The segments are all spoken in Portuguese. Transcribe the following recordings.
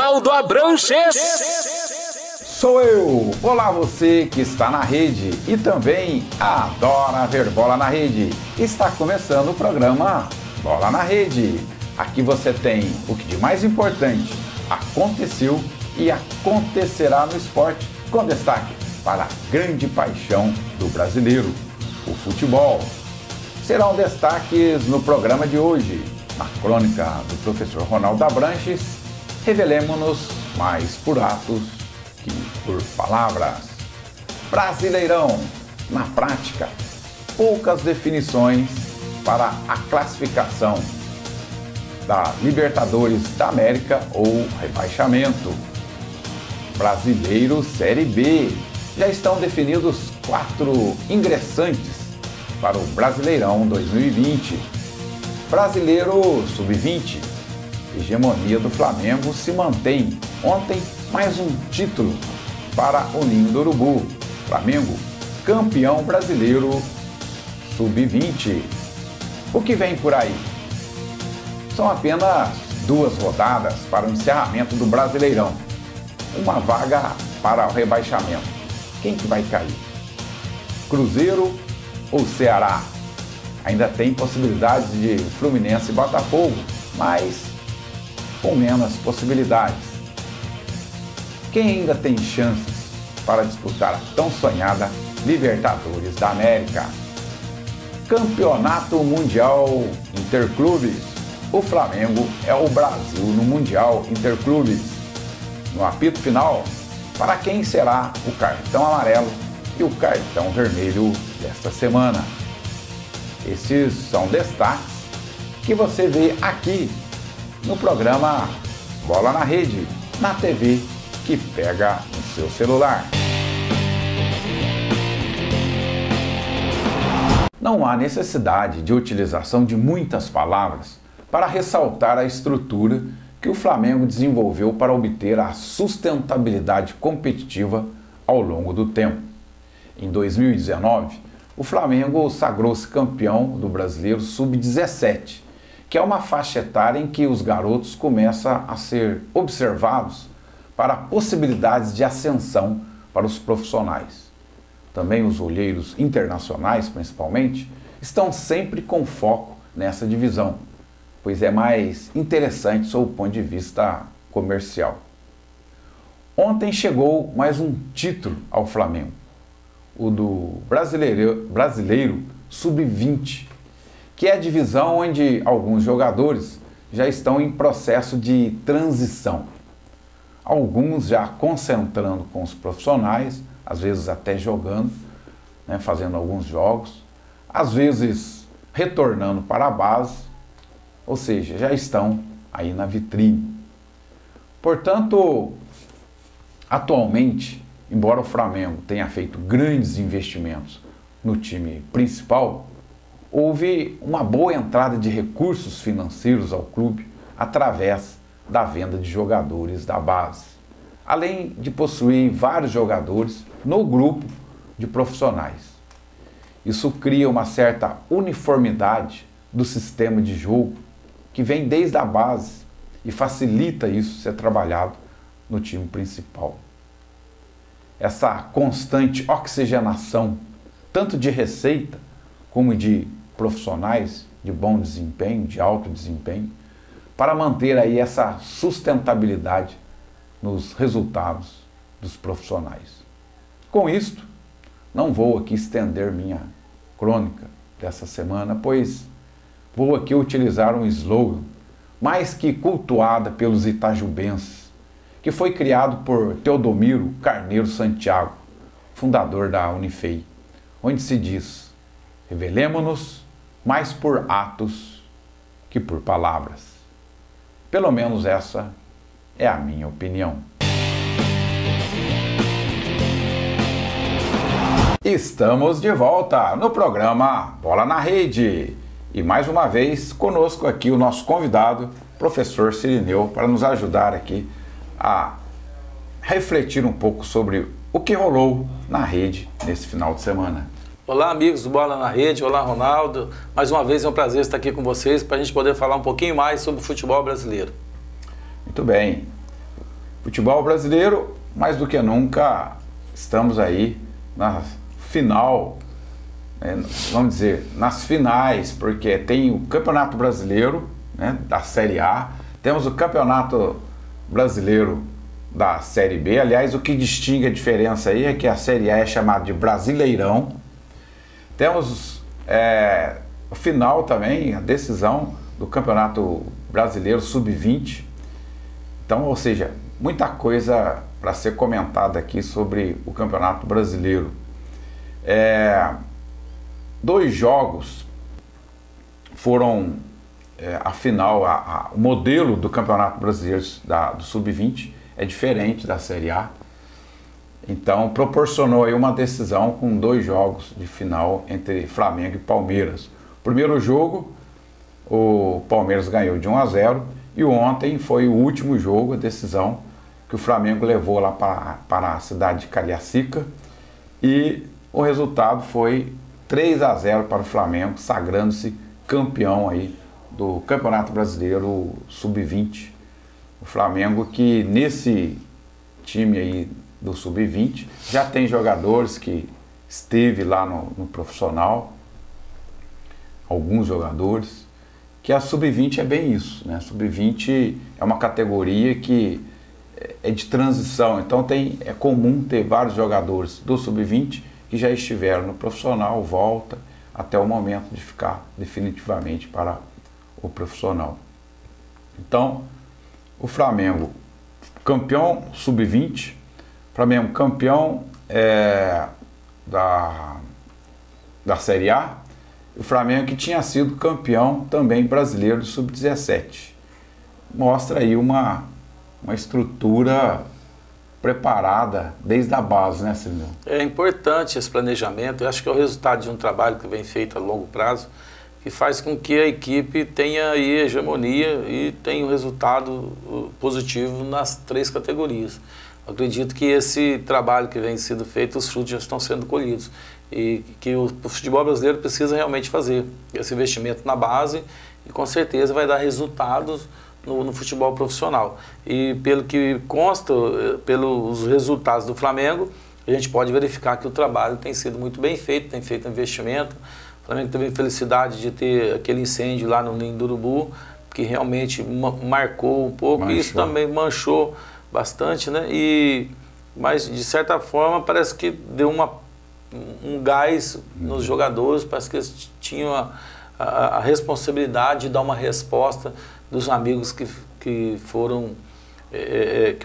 Ronaldo Abranches. Sou eu! Olá você que está na rede e também adora ver bola na rede. Está começando o programa Bola na Rede. Aqui você tem o que de mais importante aconteceu e acontecerá no esporte, com destaque para a grande paixão do brasileiro, o futebol. Serão destaques no programa de hoje. Na crônica do professor Ronaldo Abranches, revelemos-nos mais por atos que por palavras. Brasileirão, na prática, poucas definições para a classificação da Libertadores da América ou rebaixamento. Brasileiro Série B, já estão definidos 4 ingressantes para o Brasileirão 2020. Brasileiro Sub-20, hegemonia do Flamengo se mantém. Ontem, mais um título para o Ninho do Urubu. Flamengo, campeão brasileiro Sub-20. O que vem por aí? São apenas 2 rodadas para o encerramento do Brasileirão. Uma vaga para o rebaixamento. Quem que vai cair? Cruzeiro ou Ceará? Ainda tem possibilidades de Fluminense e Botafogo, mas com menos possibilidades. Quem ainda tem chances para disputar a tão sonhada Libertadores da América? Campeonato Mundial Interclubes. O Flamengo é o Brasil no Mundial Interclubes. No apito final, para quem será o cartão amarelo e o cartão vermelho desta semana? Esses são destaques que você vê aqui no programa Bola na Rede, na TV que pega no seu celular. Não há necessidade de utilização de muitas palavras para ressaltar a estrutura que o Flamengo desenvolveu para obter a sustentabilidade competitiva ao longo do tempo. Em 2019, o Flamengo sagrou-se campeão do Brasileiro Sub-17, que é uma faixa etária em que os garotos começam a ser observados para possibilidades de ascensão para os profissionais. Também os olheiros internacionais, principalmente, estão sempre com foco nessa divisão, pois é mais interessante sob o ponto de vista comercial. Ontem chegou mais um título ao Flamengo, o do Brasileiro Sub-20, que é a divisão onde alguns jogadores já estão em processo de transição. Alguns já concentrando com os profissionais, às vezes até jogando, fazendo alguns jogos, às vezes retornando para a base, ou seja, já estão aí na vitrine. Portanto, atualmente, embora o Flamengo tenha feito grandes investimentos no time principal, houve uma boa entrada de recursos financeiros ao clube através da venda de jogadores da base, além de possuir vários jogadores no grupo de profissionais. Isso cria uma certa uniformidade do sistema de jogo que vem desde a base e facilita isso ser trabalhado no time principal. Essa constante oxigenação, tanto de receita como de profissionais de bom desempenho, de alto desempenho, para manter aí essa sustentabilidade nos resultados dos profissionais. Com isto, não vou aqui estender minha crônica dessa semana, pois vou aqui utilizar um slogan mais que cultuada pelos itajubenses, que foi criado por Teodomiro Carneiro Santiago, fundador da Unifei, onde se diz: revelemo-nos mais por atos que por palavras. Pelo menos essa é a minha opinião. Estamos de volta no programa Bola na Rede. E mais uma vez conosco aqui o nosso convidado, professor Cirineu, para nos ajudar aqui a refletir um pouco sobre o que rolou na rede nesse final de semana. Olá, amigos do Bola na Rede, olá, Ronaldo. Mais uma vez é um prazer estar aqui com vocês para a gente poder falar um pouquinho mais sobre o futebol brasileiro. Muito bem. Futebol brasileiro, mais do que nunca, estamos aí na final, vamos dizer, nas finais, porque tem o Campeonato Brasileiro, né, da Série A, temos o Campeonato Brasileiro da Série B. Aliás, o que distingue a diferença aí é que a Série A é chamada de Brasileirão. Temos o final também, a decisão do Campeonato Brasileiro Sub-20. Então, ou seja, muita coisa para ser comentada aqui sobre o Campeonato Brasileiro. 2 jogos foram a final, o modelo do Campeonato Brasileiro do Sub-20 é diferente da Série A. Então proporcionou aí uma decisão com 2 jogos de final entre Flamengo e Palmeiras. O primeiro jogo, o Palmeiras ganhou de 1-0 e ontem foi o último jogo, a decisão, que o Flamengo levou lá para a cidade de Cariacica e o resultado foi 3-0 para o Flamengo, sagrando-se campeão aí do Campeonato Brasileiro Sub-20. O Flamengo que nesse time aí do Sub-20 já tem jogadores que esteve lá no profissional, alguns jogadores, que a Sub-20 é bem isso, né? Sub-20 é uma categoria que é de transição, então é comum ter vários jogadores do Sub-20 que já estiveram no profissional, volta até o momento de ficar definitivamente para o profissional. Então, o Flamengo campeão Sub-20, Flamengo campeão da Série A, o Flamengo que tinha sido campeão também brasileiro do Sub-17. Mostra aí uma estrutura preparada desde a base, né, Silvio? É importante esse planejamento. Eu acho que é o resultado de um trabalho que vem feito a longo prazo, que faz com que a equipe tenha aí hegemonia e tenha um resultado positivo nas 3 categorias. Eu acredito que esse trabalho que vem sendo feito, os frutos já estão sendo colhidos e que o futebol brasileiro precisa realmente fazer esse investimento na base e com certeza vai dar resultados no futebol profissional. E pelo que consta, pelos resultados do Flamengo, a gente pode verificar que o trabalho tem sido muito bem feito, tem feito investimento. O Flamengo teve a felicidade de ter aquele incêndio lá no Ninho do Urubu, que realmente marcou um pouco, e isso também manchou bastante, né? Mas de certa forma parece que deu um gás nos jogadores, parece que eles tinham a responsabilidade de dar uma resposta dos amigos que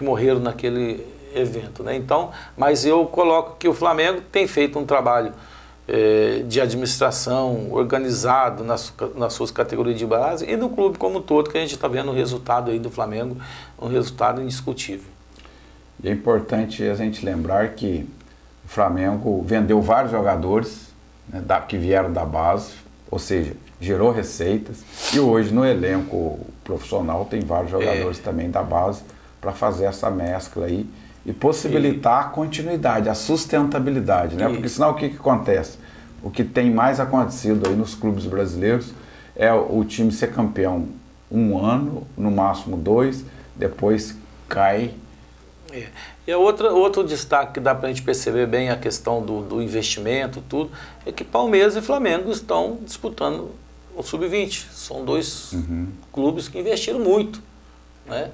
morreram naquele evento, né? Então, mas eu coloco que o Flamengo tem feito um trabalho de administração organizado nas suas categorias de base e no clube como um todo, que a gente está vendo o resultado aí do Flamengo, um resultado indiscutível. E é importante a gente lembrar que o Flamengo vendeu vários jogadores, né, que vieram da base, ou seja, gerou receitas, e hoje no elenco profissional tem vários jogadores também da base para fazer essa mescla aí e possibilitar a continuidade, a sustentabilidade, né? Porque senão o que acontece? O que tem mais acontecido aí nos clubes brasileiros é o time ser campeão 1 ano, no máximo 2, depois cai. E outro destaque que dá para a gente perceber bem a questão do investimento, tudo, é que Palmeiras e Flamengo estão disputando o Sub-20. São 2 clubes que investiram muito, né?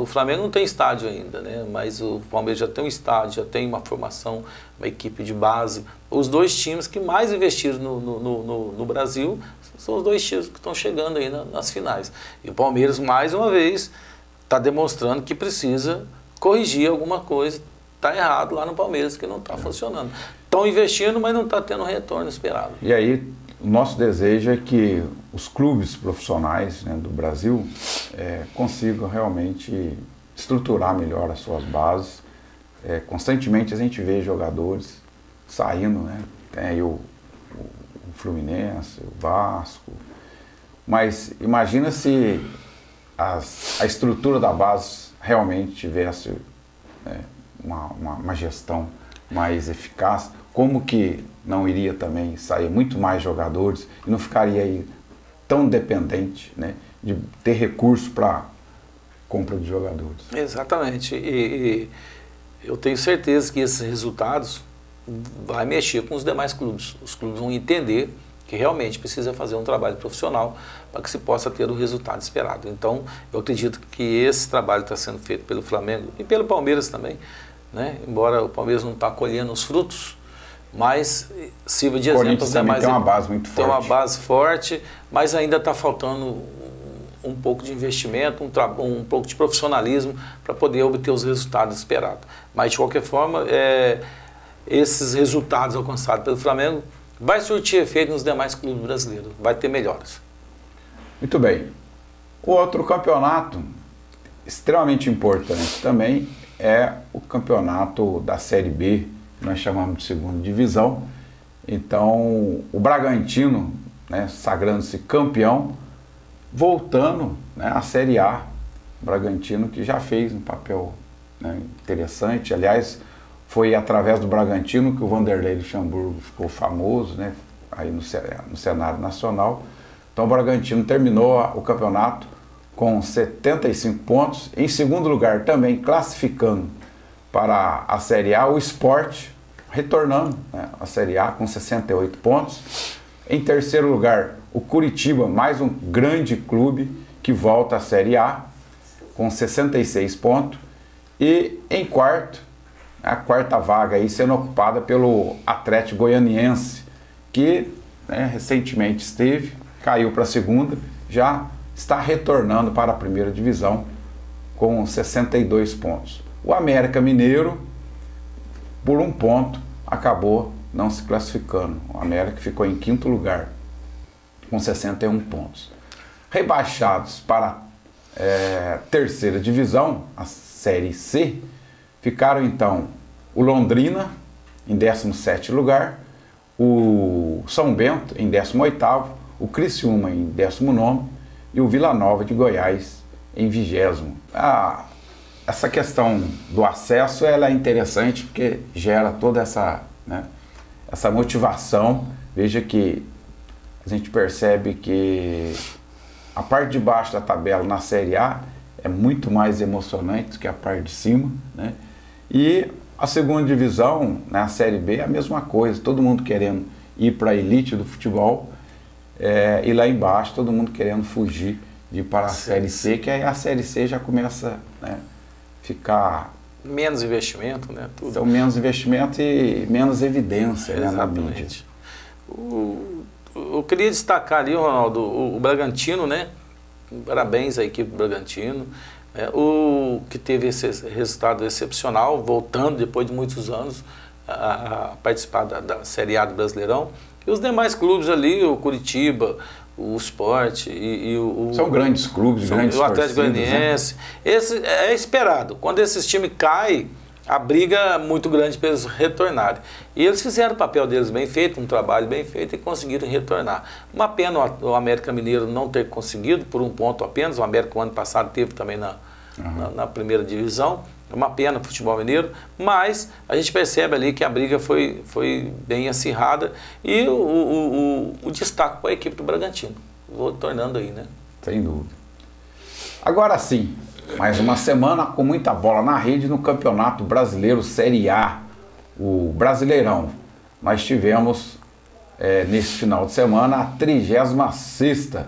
O Flamengo não tem estádio ainda, né? Mas o Palmeiras já tem um estádio, já tem uma formação, uma equipe de base. Os 2 times que mais investiram no Brasil são os 2 times que estão chegando aí nas finais. E o Palmeiras, mais uma vez, está demonstrando que precisa corrigir alguma coisa, está errado lá no Palmeiras, que não está funcionando. Estão investindo, mas não está tendo o retorno esperado. E aí, o nosso desejo é que os clubes profissionais, né, do Brasil consigam realmente estruturar melhor as suas bases. Constantemente a gente vê jogadores saindo, né? Tem aí o Fluminense, o Vasco, mas imagina se a estrutura da base realmente tivesse uma gestão mais eficaz, como que não iria também sair muito mais jogadores e não ficaria aí tão dependente, né, de ter recurso para compra de jogadores. Exatamente. E eu tenho certeza que esses resultados vai mexer com os demais clubes. Os clubes vão entender que realmente precisa fazer um trabalho profissional para que se possa ter o resultado esperado. Então, eu acredito que esse trabalho está sendo feito pelo Flamengo e pelo Palmeiras também, né? Embora o Palmeiras não está colhendo os frutos, mas sirva de exemplo. O Corinthians também tem uma base muito forte. Tem uma base forte, mas ainda está faltando um pouco de investimento, um pouco de profissionalismo para poder obter os resultados esperados. Mas, de qualquer forma, esses resultados alcançados pelo Flamengo vai surtir efeito nos demais clubes brasileiros, vai ter melhoras. Muito bem. O outro campeonato extremamente importante também é o campeonato da Série B, que nós chamamos de segunda divisão. Então, o Bragantino, né, sagrando-se campeão, voltando, né, à Série A. O Bragantino que já fez um papel, né, interessante. Aliás, foi através do Bragantino que o Vanderlei Luxemburgo ficou famoso, né, aí no cenário nacional. Então o Bragantino terminou o campeonato com 75 pontos. Em segundo lugar, também classificando para a Série A, o Sport, retornando, né, à Série A com 68 pontos. Em terceiro lugar, o Curitiba, mais um grande clube que volta à Série A, com 66 pontos. E em quarto, a quarta vaga aí sendo ocupada pelo Atlético Goianiense, que, né, recentemente caiu para a segunda, já está retornando para a primeira divisão com 62 pontos. O América Mineiro, por um ponto, acabou não se classificando. O América ficou em quinto lugar, com 61 pontos. Rebaixados para a terceira divisão, a Série C, ficaram então o Londrina em 17º lugar, o São Bento em 18º, o Criciúma em 19º e o Vila Nova de Goiás em 20º. Essa questão do acesso ela é interessante porque gera toda essa, né, essa motivação. Veja que a gente percebe que a parte de baixo da tabela na Série A é muito mais emocionante do que a parte de cima, né? E a segunda divisão, né, a Série B, é a mesma coisa, todo mundo querendo ir para a elite do futebol, e lá embaixo todo mundo querendo fugir de ir para a Série C, que aí a Série C já começa, né, ficar... Menos investimento, né? Tudo. Então, menos investimento e menos evidência, né, na mídia. Eu queria destacar ali, Ronaldo, o Bragantino, né? Parabéns à equipe do Bragantino, o que teve esse resultado excepcional, voltando depois de muitos anos a participar da Série A do Brasileirão. E os demais clubes ali, o Curitiba, o Sport e o... São grandes clubes, grandes o Atlético torcidas, Goianiense. Né? Esse é esperado. Quando esses times caem, a briga é muito grande para eles retornarem. E eles fizeram o papel deles bem feito, um trabalho bem feito e conseguiram retornar. Uma pena o América Mineiro não ter conseguido, por um ponto apenas. O América, o ano passado, teve também na primeira divisão. É uma pena o futebol mineiro, mas a gente percebe ali que a briga foi bem acirrada e o destaque para a equipe do Bragantino. Vou tornando aí, né? Sem dúvida. Agora sim, mais uma semana com muita bola na rede no Campeonato Brasileiro Série A, o Brasileirão. Nós tivemos, nesse final de semana, a 36ª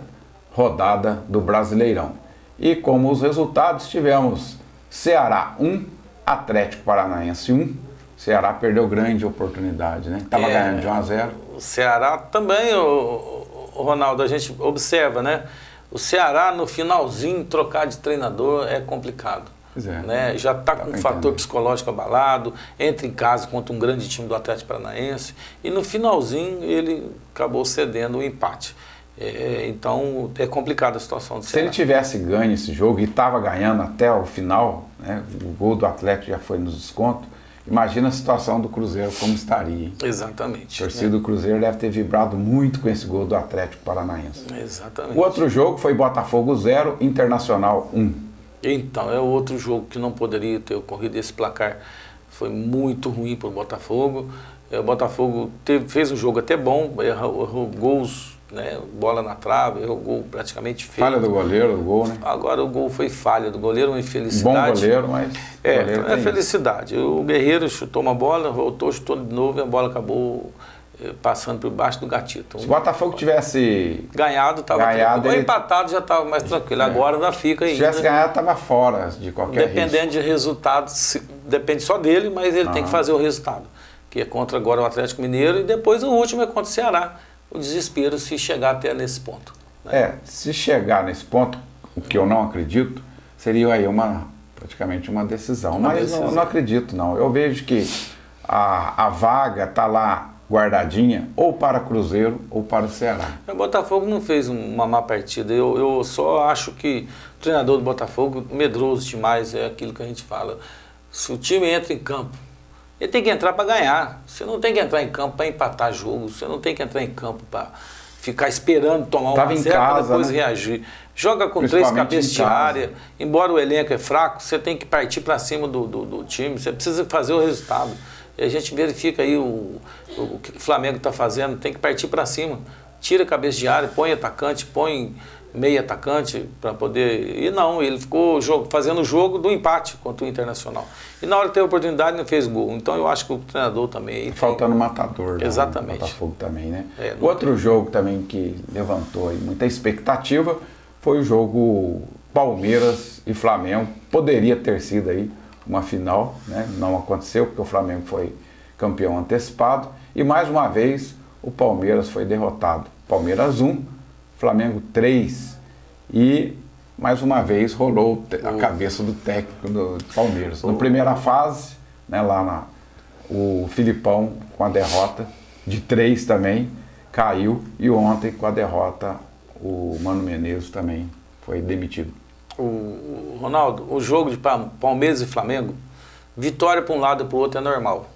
rodada do Brasileirão. E como os resultados, tivemos Ceará 1, Atlético Paranaense 1. O Ceará perdeu grande oportunidade, né? Estava ganhando de 1-0. O Ceará também, o Ronaldo, a gente observa, né? O Ceará, no finalzinho, trocar de treinador é complicado. Né? Já está com um fator psicológico abalado, entra em casa contra um grande time do Atlético Paranaense e no finalzinho ele acabou cedendo o empate. Então é complicada a situação do Ceará. Se ele tivesse ganho esse jogo e estava ganhando até o final, né, o gol do Atlético já foi nos descontos, imagina a situação do Cruzeiro como estaria. Hein? Exatamente. A torcida do Cruzeiro deve ter vibrado muito com esse gol do Atlético Paranaense. Exatamente. O outro jogo foi Botafogo 0, Internacional 1. Então, é outro jogo que não poderia ter ocorrido. Esse placar foi muito ruim para o Botafogo. O Botafogo fez um jogo até bom, errou gols né? Bola na trave, errou gol praticamente feio. Falha do goleiro, o gol, né? Agora o gol foi falha do goleiro, uma infelicidade. Bom goleiro, mas... Goleiro é felicidade. O Guerreiro chutou uma bola, voltou, chutou de novo e a bola acabou passando por baixo do gatito. Se o Botafogo tivesse ganhado, estava tranquilo. Ou empatado, já estava mais tranquilo. Agora ainda fica aí. Se tivesse ganhado, estava fora de qualquer Dependendo de resultado, depende só dele, mas ele tem que fazer o resultado. Que é contra agora o Atlético Mineiro e depois o último é contra o Ceará. O desespero se chegar até nesse ponto. Né? Se chegar nesse ponto, o que eu não acredito, seria aí praticamente uma decisão. Mas não acredito, não. Eu vejo que a vaga está lá guardadinha ou para Cruzeiro ou para o Ceará. O Botafogo não fez uma má partida. Eu só acho que o treinador do Botafogo, medroso demais, é aquilo que a gente fala. Se o time entra em campo, ele tem que entrar para ganhar. Você não tem que entrar em campo para empatar jogo. Você não tem que entrar em campo para ficar esperando tomar uma zero para depois reagir. Joga com 3 cabeças de área. Embora o elenco é fraco, você tem que partir para cima do time. Você precisa fazer o resultado. E a gente verifica aí o que o Flamengo está fazendo, tem que partir para cima. Tira a cabeça de área, põe atacante, põe meio atacante para poder... E não, ele ficou fazendo o jogo do empate contra o Internacional. E na hora que teve a oportunidade não fez gol. Então eu acho que o treinador também... Faltando matador. Exatamente. O Botafogo também, né? Outro jogo também que levantou aí muita expectativa foi o jogo Palmeiras e Flamengo. Poderia ter sido aí uma final, né? Não aconteceu porque o Flamengo foi campeão antecipado e mais uma vez o Palmeiras foi derrotado. Palmeiras 1, Flamengo 3 e mais uma vez rolou a cabeça do técnico do Palmeiras. Na primeira fase, né, o Filipão com a derrota de 3 também caiu e ontem com a derrota o Mano Menezes também foi demitido. Ronaldo, o jogo de Palmeiras e Flamengo, vitória para um lado e para o outro é normal.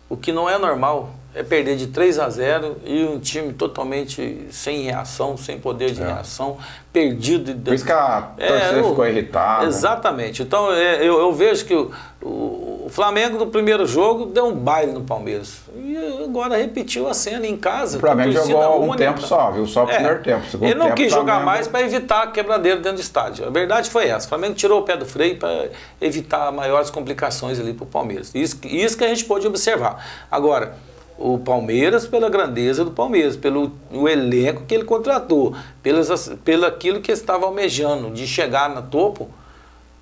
O que não é normal é perder de 3-0 e um time totalmente sem reação, sem poder de reação, perdido. Por isso que a torcida ficou irritada. Exatamente. Então eu vejo que o Flamengo no primeiro jogo deu um baile no Palmeiras. E agora repetiu a cena em casa. O Flamengo jogou um tempo só, viu? Só o primeiro tempo. Ele não quis jogar mais para evitar a quebradeira dentro do estádio. A verdade foi essa. O Flamengo tirou o pé do freio para evitar maiores complicações ali para o Palmeiras. Isso que a gente pôde observar. Agora, o Palmeiras, pela grandeza do Palmeiras, pelo elenco que ele contratou, pelo aquilo que estava almejando de chegar no topo,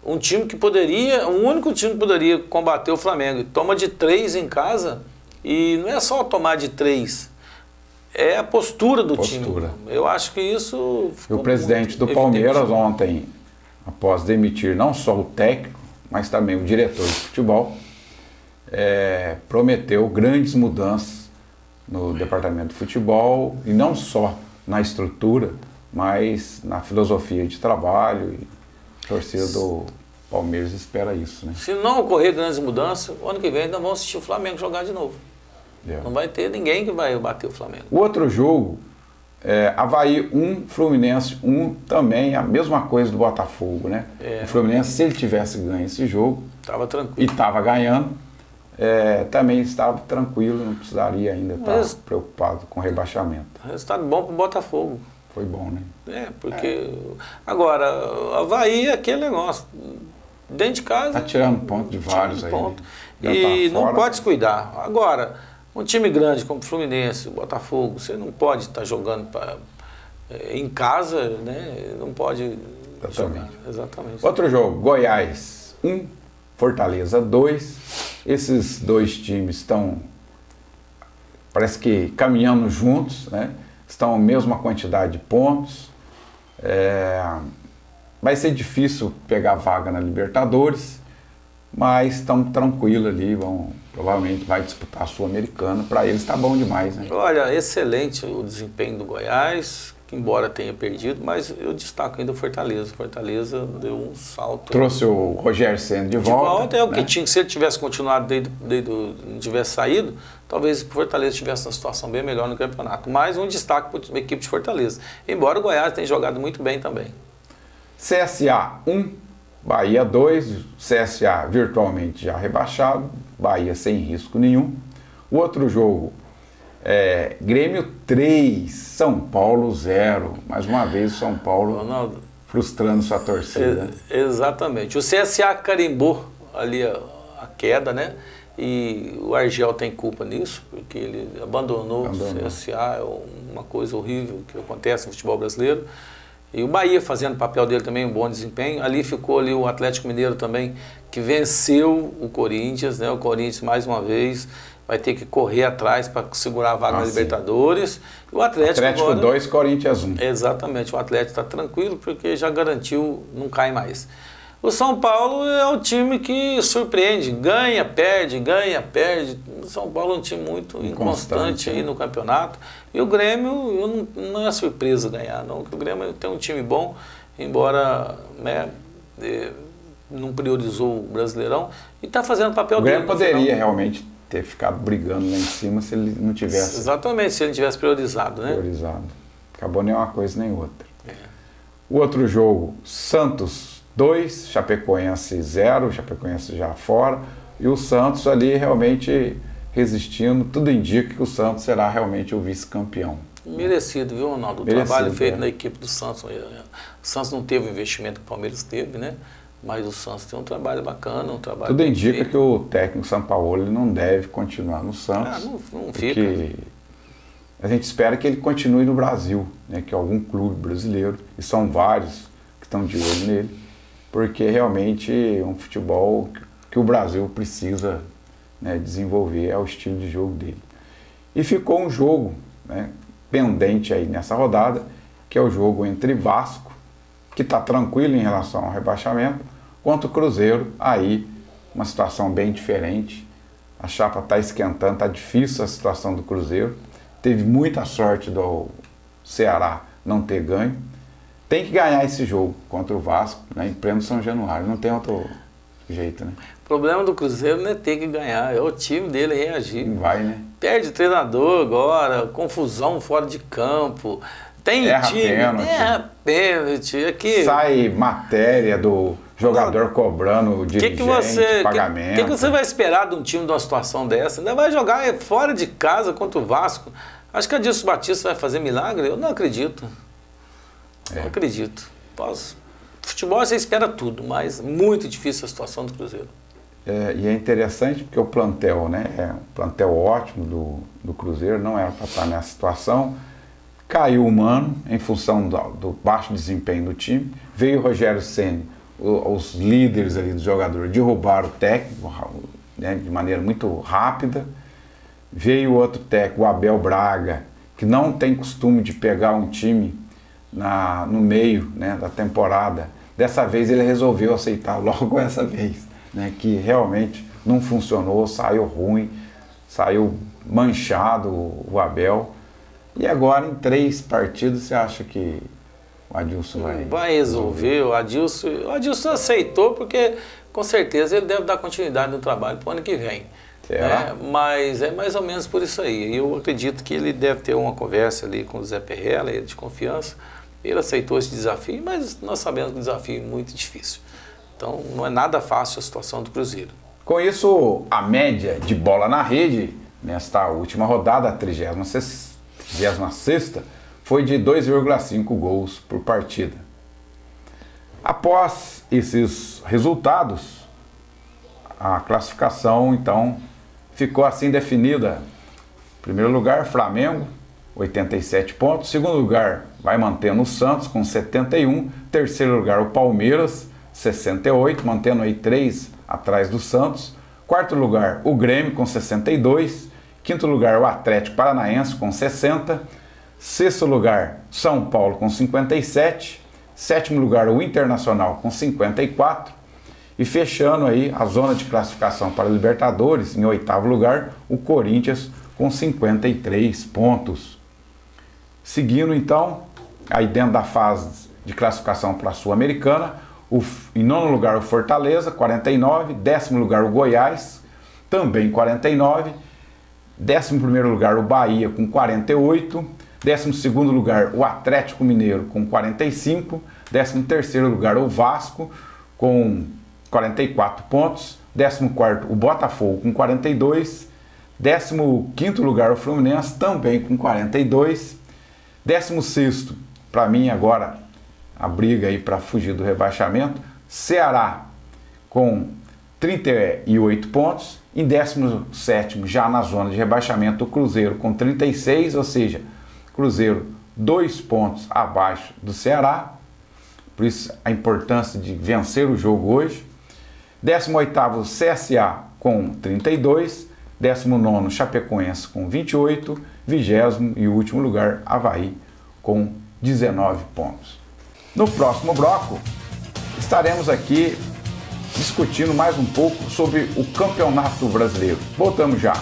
o único time que poderia combater o Flamengo. Toma de 3 em casa e não é só tomar de 3, é a postura do time. Eu acho que isso ficou o presidente do Palmeiras ontem, após demitir não só o técnico, mas também o diretor de futebol, prometeu grandes mudanças no departamento de futebol e não só na estrutura, mas na filosofia de trabalho. E a torcida do Palmeiras espera isso, né? Se não ocorrer grandes mudanças, o ano que vem ainda vão assistir o Flamengo jogar de novo. Não vai ter ninguém que vai bater o Flamengo. O outro jogo, Avaí 1, Fluminense 1, também a mesma coisa do Botafogo, né? O Fluminense, se ele tivesse ganho esse jogo, estava tranquilo. E estava ganhando, também estava tranquilo, não precisaria ainda estar preocupado com rebaixamento. Resultado bom para o Botafogo. Foi bom, né? Porque... Agora, Avaí é aquele negócio. Dentro de casa... Está tirando ponto de vários aí. E não pode descuidar. Agora, um time grande como o Fluminense, o Botafogo, você não pode estar jogando em casa, né? Não pode jogar. Exatamente. Outro jogo, Goiás 1, Fortaleza 2. Esses dois times estão, parece que caminhando juntos, né? Estão a mesma quantidade de pontos. Vai ser difícil pegar vaga na Libertadores, mas estão tranquilos ali, provavelmente vai disputar a Sul-Americana. Para eles está bom demais, né? Olha, excelente o desempenho do Goiás, que embora tenha perdido, mas eu destaco ainda o Fortaleza. O Fortaleza deu um salto. Trouxe o Rogério Ceni de volta. É o que tinha. Se ele tivesse continuado, não tivesse saído, talvez o Fortaleza estivesse numa situação bem melhor no campeonato. Mais um destaque para a equipe de Fortaleza. Embora o Goiás tenha jogado muito bem também. CSA 1, Bahia 2, CSA virtualmente já rebaixado, Bahia sem risco nenhum. O outro jogo, Grêmio 3, São Paulo 0. Mais uma vez o São Paulo, Ronaldo, frustrando sua torcida. Exatamente. O CSA carimbou ali a queda, né? E o Argel tem culpa nisso, porque ele abandonou. O CSA, é uma coisa horrível que acontece no futebol brasileiro. E o Bahia fazendo o papel dele também, um bom desempenho. Ali ficou ali o Atlético Mineiro também, que venceu o Corinthians, né? O Corinthians, mais uma vez, vai ter que correr atrás para segurar a vaga na Libertadores. E o Atlético agora, 2, Corinthians 1. Exatamente, o Atlético está tranquilo porque já garantiu, não cai mais. O São Paulo é um time que surpreende, ganha, perde, ganha, perde. O São Paulo é um time muito inconstante aí no campeonato. E o Grêmio, não é surpresa ganhar, não. Porque o Grêmio tem um time bom, embora, né, não priorizou o Brasileirão e está fazendo o papel dele. O Grêmio poderia realmente ter ficado brigando lá em cima se ele não tivesse... Exatamente, se ele tivesse priorizado, né? Priorizado. Acabou nem uma coisa nem outra. O outro jogo, Santos 2, Chapecoense 0, Chapecoense já fora, e o Santos ali realmente resistindo. Tudo indica que o Santos será realmente o vice-campeão. Merecido, viu, Ronaldo? O trabalho feito na equipe do Santos. O Santos não teve o investimento que o Palmeiras teve, né? Mas o Santos tem um trabalho bacana, um trabalho... Tudo indica que o técnico Sampaoli não deve continuar no Santos. Não fica. A gente espera que ele continue no Brasil, né? Que algum clube brasileiro, e são vários que estão de olho nele, porque realmente é um futebol que o Brasil precisa, né, desenvolver, é o estilo de jogo dele. E ficou um jogo, né, pendente aí nessa rodada, que é o jogo entre Vasco, que está tranquilo em relação ao rebaixamento, contra o Cruzeiro. Aí uma situação bem diferente, a chapa está esquentando, está difícil a situação do Cruzeiro, teve muita sorte do Ceará não ter ganho. Tem que ganhar esse jogo contra o Vasco, né, em pleno São Januário, não tem outro jeito, né? O problema do Cruzeiro não é ter que ganhar, é o time dele reagir. Vai, né? Perde o treinador agora, confusão fora de campo, tem time, pênalti. Aqui, sai matéria do jogador cobrando o dirigente, pagamento. O que você vai esperar de um time de uma situação dessa? Ainda vai jogar fora de casa contra o Vasco. Acho que a Adilson Batista vai fazer milagre? Eu não acredito. Não acredito. Futebol você espera tudo, mas muito difícil a situação do Cruzeiro. E é interessante porque o plantel, né, é um plantel ótimo do Cruzeiro, não era para estar nessa situação. Caiu o Mano em função do baixo desempenho do time. Veio o Rogério Ceni, os líderes ali do jogador derrubaram o técnico, né, de maneira muito rápida. Veio outro técnico, o Abel Braga, que não tem costume de pegar um time no meio, né, da temporada. Dessa vez ele resolveu aceitar logo essa vez, né, que realmente não funcionou, saiu ruim, saiu manchado o Abel. E agora em 3 partidos você acha que o Adilson vai resolver? O Adilson aceitou porque com certeza ele deve dar continuidade no trabalho para o ano que vem. Mas é mais ou menos por isso aí. Eu acredito que ele deve ter uma conversa ali com o Zé Perrella, ele de confiança. Ele aceitou esse desafio, mas nós sabemos que o desafio é muito difícil. Então não é nada fácil a situação do Cruzeiro. Com isso, a média de bola na rede, nesta última rodada, a 36ª, foi de 2,5 gols por partida. Após esses resultados, a classificação, então, ficou assim definida. Em primeiro lugar, Flamengo, 87 pontos. Segundo lugar, vai mantendo o Santos, com 71. Terceiro lugar, o Palmeiras, 68, mantendo aí 3 atrás do Santos. Quarto lugar, o Grêmio, com 62. Quinto lugar, o Atlético Paranaense, com 60. Sexto lugar, São Paulo, com 57. Sétimo lugar, o Internacional, com 54. E fechando aí a zona de classificação para a Libertadores, em oitavo lugar, o Corinthians, com 53 pontos. Seguindo então, aí dentro da fase de classificação para a Sul-Americana, em nono lugar o Fortaleza, 49. Décimo lugar o Goiás, também 49. 11º lugar o Bahia, com 48. 12º lugar o Atlético Mineiro, com 45. 13º lugar o Vasco, com 44 pontos. 14º o Botafogo, com 42. 15º lugar o Fluminense, também com 42. 16º, para mim agora, a briga aí para fugir do rebaixamento, Ceará com 38 pontos. Em 17º, já na zona de rebaixamento, o Cruzeiro com 36, ou seja, Cruzeiro 2 pontos abaixo do Ceará. Por isso a importância de vencer o jogo hoje. 18º, CSA com 32. 19º, Chapecoense com 28. 20º e último lugar, Avaí com 19 pontos. No próximo bloco, estaremos aqui discutindo mais um pouco sobre o Campeonato Brasileiro. Voltamos já.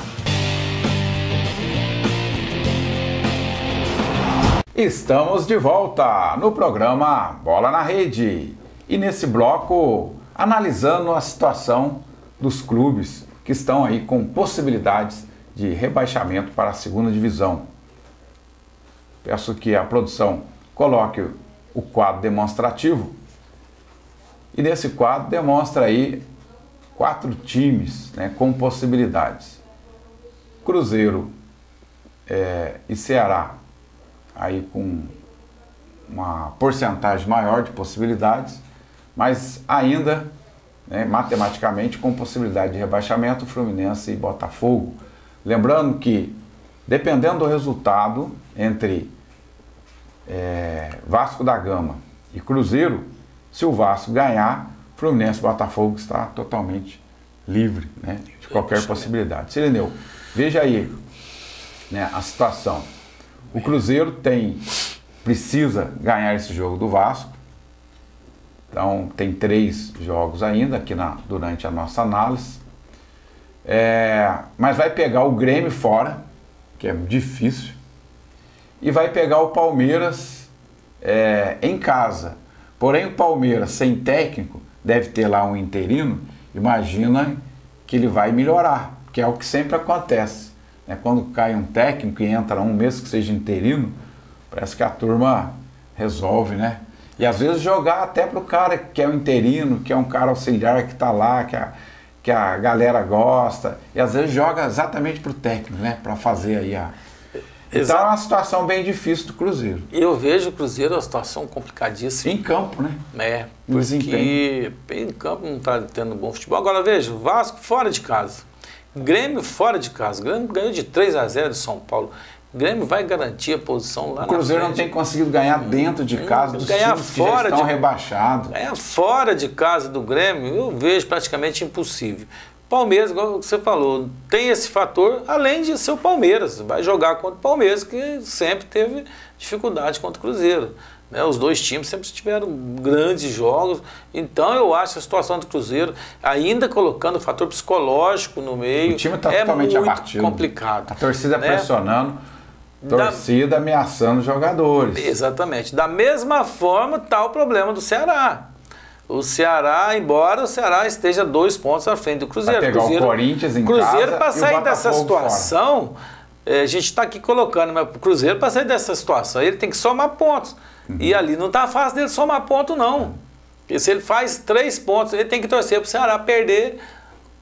Estamos de volta no programa Bola na Rede. E nesse bloco, analisando a situação dos clubes que estão aí com possibilidades de rebaixamento para a segunda divisão. Peço que a produção coloque o quadro demonstrativo. E nesse quadro demonstra aí 4 times, né, com possibilidades. Cruzeiro e Ceará aí com uma porcentagem maior de possibilidades, mas ainda, né, matematicamente com possibilidade de rebaixamento, Fluminense e Botafogo. Lembrando que, dependendo do resultado entre Vasco da Gama e Cruzeiro, se o Vasco ganhar, Fluminense e Botafogo está totalmente livre, né, de qualquer possibilidade. Sirineu, veja aí, né, a situação. O Cruzeiro precisa ganhar esse jogo do Vasco. Então tem 3 jogos ainda aqui durante a nossa análise. Mas vai pegar o Grêmio fora, que é difícil. E vai pegar o Palmeiras em casa. Porém o Palmeiras sem técnico, deve ter lá um interino, imagina que ele vai melhorar, que é o que sempre acontece. Quando cai um técnico e entra um, mesmo que seja interino, parece que a turma resolve, né? E às vezes jogar até para o cara que é o interino, que é um cara auxiliar que está lá, que a galera gosta, e às vezes joga exatamente para o técnico, né? Para fazer aí a... Então é uma situação bem difícil do Cruzeiro. Eu vejo o Cruzeiro uma situação complicadíssima. Em campo, né? Porque em campo não está tendo bom futebol. Agora veja, o Vasco fora de casa. Grêmio fora de casa. O Grêmio ganhou de 3-0 de São Paulo. O Grêmio vai garantir a posição lá na frente. O Cruzeiro não tem conseguido ganhar dentro de casa dos times que já estão rebaixados. Ganhar fora de casa do Grêmio, eu vejo praticamente impossível. Palmeiras, igual você falou, tem esse fator, além de ser o Palmeiras. Vai jogar contra o Palmeiras, que sempre teve dificuldade contra o Cruzeiro. Os 2 times sempre tiveram grandes jogos. Então eu acho a situação do Cruzeiro, ainda colocando o fator psicológico no meio, o time está totalmente muito abatido. Complicado. A torcida pressionando, torcida ameaçando os jogadores. Exatamente. Da mesma forma está o problema do Ceará. O Ceará, embora o Ceará esteja 2 pontos à frente do Cruzeiro. Vai pegar o Corinthians em Cruzeiro casa para sair dessa situação, fora. A gente está aqui colocando, mas o Cruzeiro para sair dessa situação, ele tem que somar pontos. E ali não está fácil dele somar ponto, não. Porque se ele faz 3 pontos, ele tem que torcer para o Ceará perder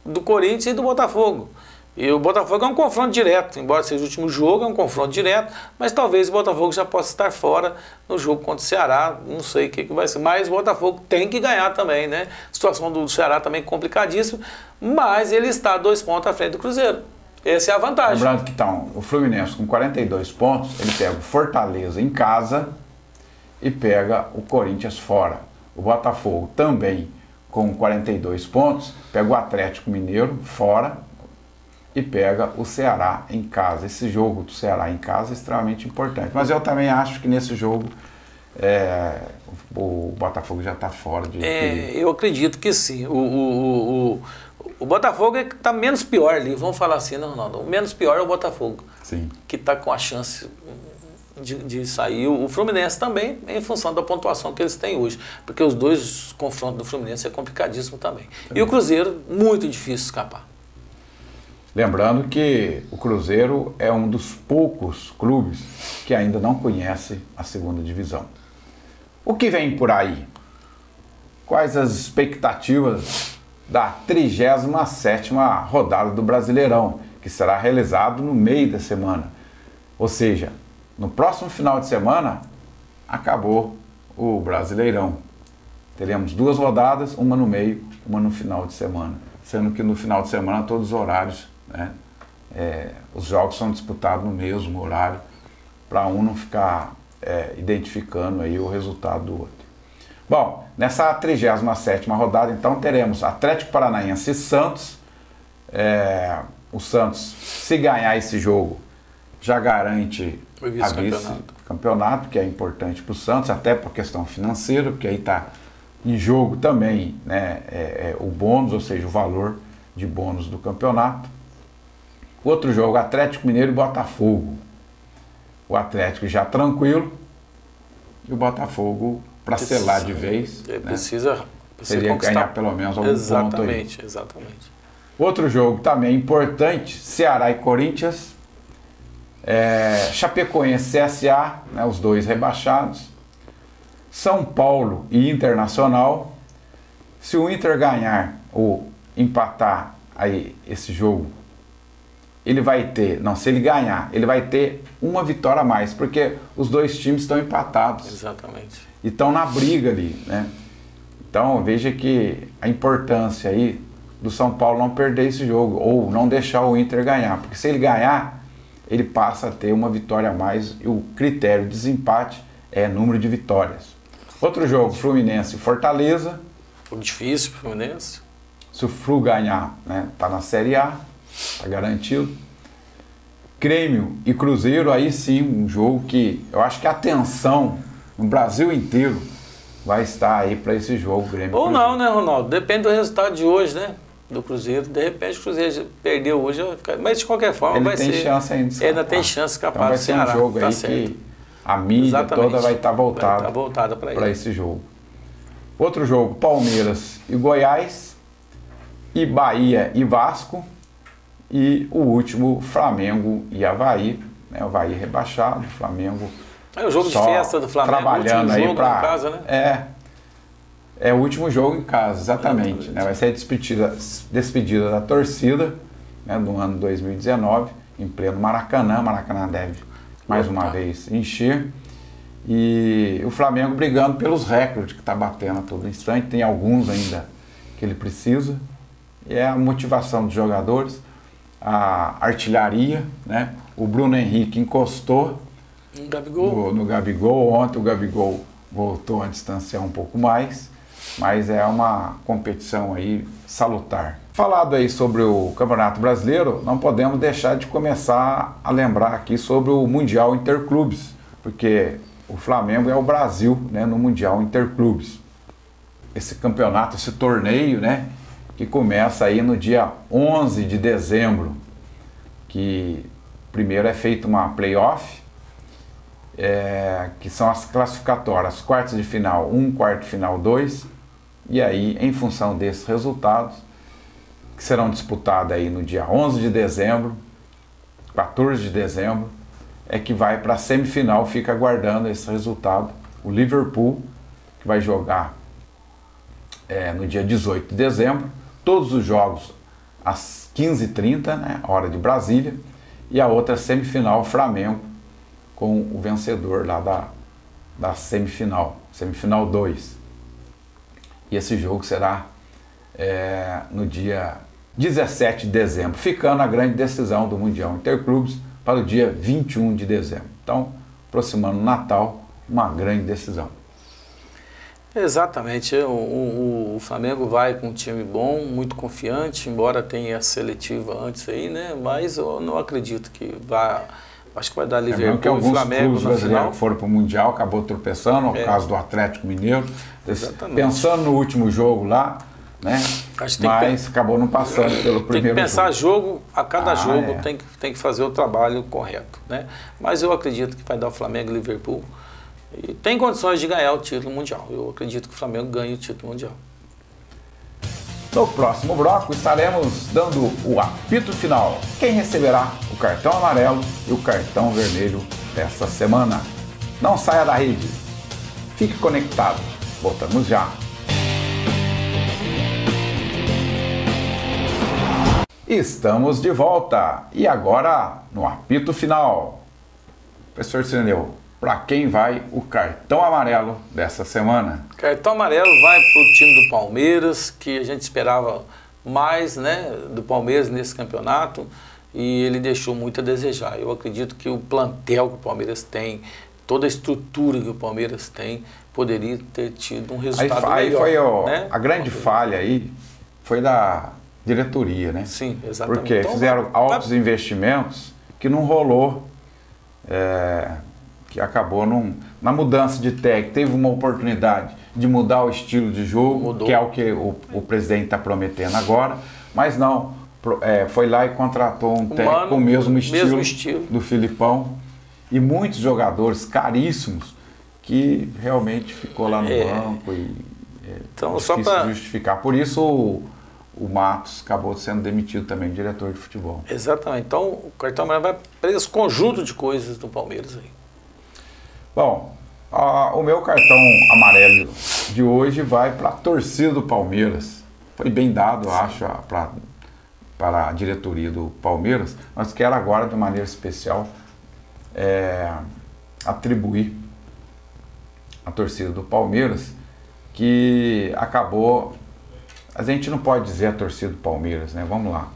do Corinthians e do Botafogo. E o Botafogo é um confronto direto, embora seja o último jogo, é um confronto direto, mas talvez o Botafogo já possa estar fora no jogo contra o Ceará, não sei o que vai ser, mas o Botafogo tem que ganhar também, né? A situação do Ceará também complicadíssima, mas ele está 2 pontos à frente do Cruzeiro. Essa é a vantagem. Lembrando que o Fluminense com 42 pontos, ele pega o Fortaleza em casa e pega o Corinthians fora. O Botafogo também com 42 pontos, pega o Atlético Mineiro fora e pega o Ceará em casa. Esse jogo do Ceará em casa é extremamente importante. Mas eu também acho que nesse jogo o Botafogo já está fora de perigo. Eu acredito que sim. O Botafogo é que está menos pior ali, vamos falar assim. Não. O menos pior é o Botafogo, sim, que está com a chance de sair. O Fluminense também, em função da pontuação que eles têm hoje. Porque os 2 confrontos do Fluminense é complicadíssimo também. E o Cruzeiro, muito difícil escapar. Lembrando que o Cruzeiro é um dos poucos clubes que ainda não conhece a segunda divisão. O que vem por aí? Quais as expectativas da 37ª rodada do Brasileirão, que será realizado no meio da semana. Ou seja, no próximo final de semana, acabou o Brasileirão. Teremos 2 rodadas, uma no meio, uma no final de semana. Sendo que no final de semana todos os horários, né, os jogos são disputados no mesmo horário, para um não ficar identificando aí o resultado do outro. Bom, nessa 37ª rodada, então, teremos Atlético Paranaense e Santos. O Santos, se ganhar esse jogo, já garante a vice-campeonato, que é importante para o Santos, até por questão financeira, porque aí está em jogo também, né, o bônus, ou seja, o valor de bônus do campeonato. Outro jogo, Atlético Mineiro e Botafogo. O Atlético já tranquilo e o Botafogo, para selar de vez, precisa teria que ganhar pelo menos algum ponto aí. Exatamente. Outro jogo também importante, Ceará e Corinthians, Chapecoense e CSA, né, os 2 rebaixados, São Paulo e Internacional. Se o Inter ganhar ou empatar aí esse jogo, ele vai ter, se ele ganhar, ele vai ter uma vitória a mais, porque os 2 times estão empatados. Exatamente. E estão na briga ali, né? Então veja que a importância aí do São Paulo não perder esse jogo, ou não deixar o Inter ganhar, porque se ele ganhar, ele passa a ter uma vitória a mais, e o critério de desempate é número de vitórias. Outro jogo, Fluminense e Fortaleza. Foi difícil pro Fluminense. Se o Flu ganhar, né, tá na Série A, tá garantido. Grêmio e Cruzeiro, aí sim, um jogo que eu acho que a atenção no Brasil inteiro vai estar aí para esse jogo, Grêmio. Ou não, né, Ronaldo? Depende do resultado de hoje, né? Do Cruzeiro. De repente o Cruzeiro perdeu hoje, mas de qualquer forma ele vai ser. Ele tem chance ainda de escapar. Ainda tem chance de escapar então vai ser um jogo aí que a mídia toda vai estar voltada para esse jogo. Outro jogo, Palmeiras e Goiás, e Bahia e Vasco, e o último, Flamengo e Avaí, né? O Avaí rebaixado, Flamengo. É o jogo de festa do Flamengo, trabalhando o último jogo aí em casa, né? É o último jogo em casa, exatamente. Né? Vai ser a despedida da torcida, né, do ano 2019, em pleno Maracanã. Maracanã deve, mais uma vez, encher. E o Flamengo brigando pelos recordes que está batendo a todo instante. Tem alguns ainda que ele precisa. E é a motivação dos jogadores, a artilharia, né? O Bruno Henrique encostou no Gabigol. Ontem o Gabigol voltou a distanciar um pouco mais, mas é uma competição aí salutar. Falado aí sobre o Campeonato Brasileiro, não podemos deixar de começar a lembrar aqui sobre o Mundial Interclubes, porque o Flamengo é o Brasil, né, no Mundial Interclubes. Esse campeonato, esse torneio, né, que começa aí no dia 11 de dezembro, que primeiro é feita uma playoff, que são as classificatórias, quartas de final 1, quarto de final 2, e aí, em função desses resultados, que serão disputados aí no dia 11 de dezembro, 14 de dezembro, é que vai para a semifinal, fica aguardando esse resultado. O Liverpool, que vai jogar no dia 18 de dezembro, todos os jogos às 15h30, né, hora de Brasília, e a outra semifinal, o Flamengo, com o vencedor lá da semifinal 2. E esse jogo será no dia 17 de dezembro, ficando a grande decisão do Mundial Interclubes para o dia 21 de dezembro. Então, aproximando o Natal, uma grande decisão. Exatamente, o Flamengo vai com um time bom, muito confiante, embora tenha a seletiva antes aí, né? Mas eu não acredito que vá. Acho que vai dar Liverpool e Flamengo na final. Que foram para o Mundial, acabou tropeçando, no caso do Atlético Mineiro. Exatamente. Pensando no último jogo lá, né? Mas acabou não passando pelo primeiro jogo. Tem que pensar jogo, a cada jogo tem que fazer o trabalho correto, né? Mas eu acredito que vai dar o Flamengo e Liverpool. E tem condições de ganhar o título mundial. Eu acredito que o Flamengo ganhe o título mundial. No próximo bloco estaremos dando o apito final. Quem receberá o cartão amarelo e o cartão vermelho dessa semana. Não saia da rede. Fique conectado. Voltamos já. Estamos de volta e agora no apito final. Professor Cirineu, para quem vai o cartão amarelo dessa semana? Cartão amarelo vai para o time do Palmeiras, que a gente esperava mais, né, do Palmeiras nesse campeonato, e ele deixou muito a desejar. Eu acredito que o plantel que o Palmeiras tem, toda a estrutura que o Palmeiras tem, poderia ter tido um resultado melhor. Aí foi né? A grande falha aí foi da diretoria, né? Sim, exatamente. Porque então, fizeram altos investimentos que não rolou, que acabou na mudança de técnico. Teve uma oportunidade de mudar o estilo de jogo, que é o que o presidente está prometendo agora, mas não, foi lá e contratou um técnico com o mesmo estilo do Filipão, e muitos jogadores caríssimos que realmente ficou lá no banco e então, difícil só justificar. Por isso o Matos acabou sendo demitido também, diretor de futebol. Exatamente. Então o cartão amarelo vai para esse conjunto de coisas do Palmeiras aí. Bom, o meu cartão amarelo de hoje vai para a torcida do Palmeiras. Foi bem dado, eu acho, para a diretoria do Palmeiras, mas quero agora, de maneira especial, atribuir à torcida do Palmeiras, que acabou... A gente não pode dizer a torcida do Palmeiras, né? Vamos lá.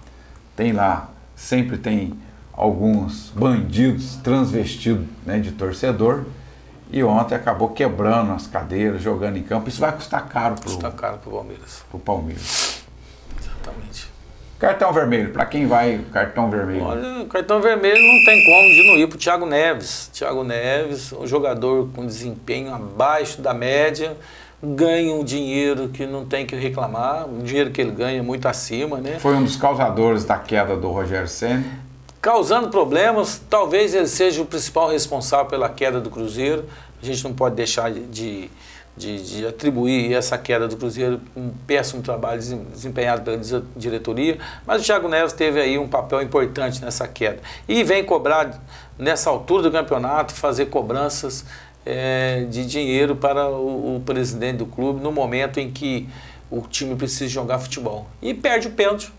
Tem lá, sempre tem alguns bandidos transvestidos, né, de torcedor, e ontem acabou quebrando as cadeiras, jogando em campo. Isso vai custar caro para o Palmeiras. Exatamente. Cartão vermelho, para quem vai cartão vermelho? Olha, o cartão vermelho não tem como de não ir para o Thiago Neves. Thiago Neves, um jogador com desempenho abaixo da média, ganha um dinheiro que não tem que reclamar, o dinheiro que ele ganha é muito acima, né? Foi um dos causadores da queda do Rogério Ceni. Causando problemas, talvez ele seja o principal responsável pela queda do Cruzeiro. A gente não pode deixar de atribuir essa queda do Cruzeiro um péssimo trabalho desempenhado pela diretoria, mas o Thiago Neves teve aí um papel importante nessa queda. E vem cobrar, nessa altura do campeonato, fazer cobranças de dinheiro para o presidente do clube no momento em que o time precisa jogar futebol. E perde o pênalti.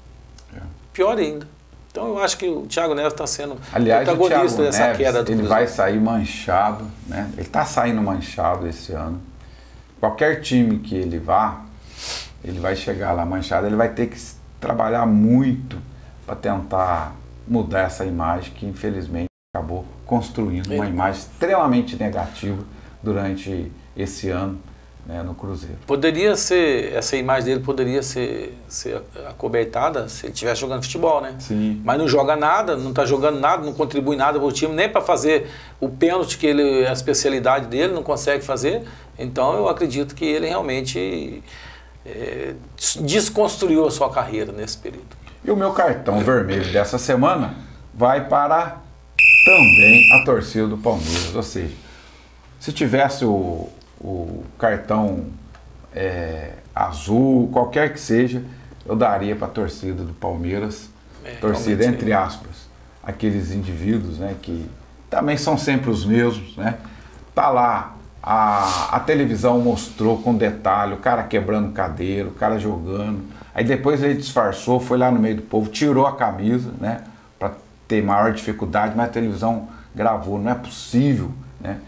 Pior ainda. Então eu acho que o Thiago Neves está sendo protagonista dessa queda do Cruzeiro. Ele vai sair manchado, né? Ele está saindo manchado esse ano. Qualquer time que ele vá, ele vai chegar lá manchado, ele vai ter que trabalhar muito para tentar mudar essa imagem que infelizmente acabou construindo uma imagem extremamente negativa durante esse ano, né, no Cruzeiro. Poderia ser, essa imagem dele poderia ser acobertada se ele estivesse jogando futebol, né? Sim. Mas não joga nada, não está jogando nada, não contribui nada para o time, nem para fazer o pênalti, que ele, a especialidade dele, não consegue fazer. Então eu acredito que ele realmente desconstruiu a sua carreira nesse período. E o meu cartão vermelho dessa semana vai para também a torcida do Palmeiras. Ou seja, se tivesse o cartão azul, qualquer que seja, eu daria para a torcida do Palmeiras, torcida entre aspas, aqueles indivíduos, né, que também são sempre os mesmos, né? Tá lá, a televisão mostrou com detalhe, o cara quebrando cadeira, o cara jogando, aí depois ele disfarçou, foi lá no meio do povo, tirou a camisa, né, para ter maior dificuldade, mas a televisão gravou. Não é possível, né,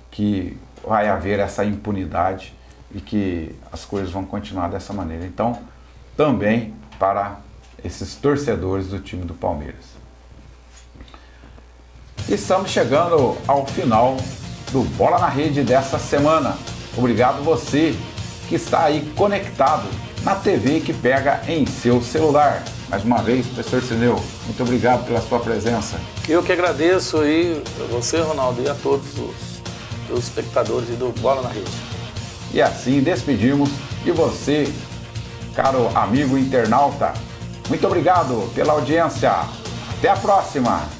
que vai haver essa impunidade e que as coisas vão continuar dessa maneira. Então, também para esses torcedores do time do Palmeiras. Estamos chegando ao final do Bola na Rede dessa semana. Obrigado você que está aí conectado na TV que pega em seu celular. Mais uma vez, professor Cirineu, muito obrigado pela sua presença. Eu que agradeço aí a você, Ronaldo, e a todos os espectadores do Bola na Rede. E assim despedimos de você, caro amigo internauta. Muito obrigado pela audiência. Até a próxima!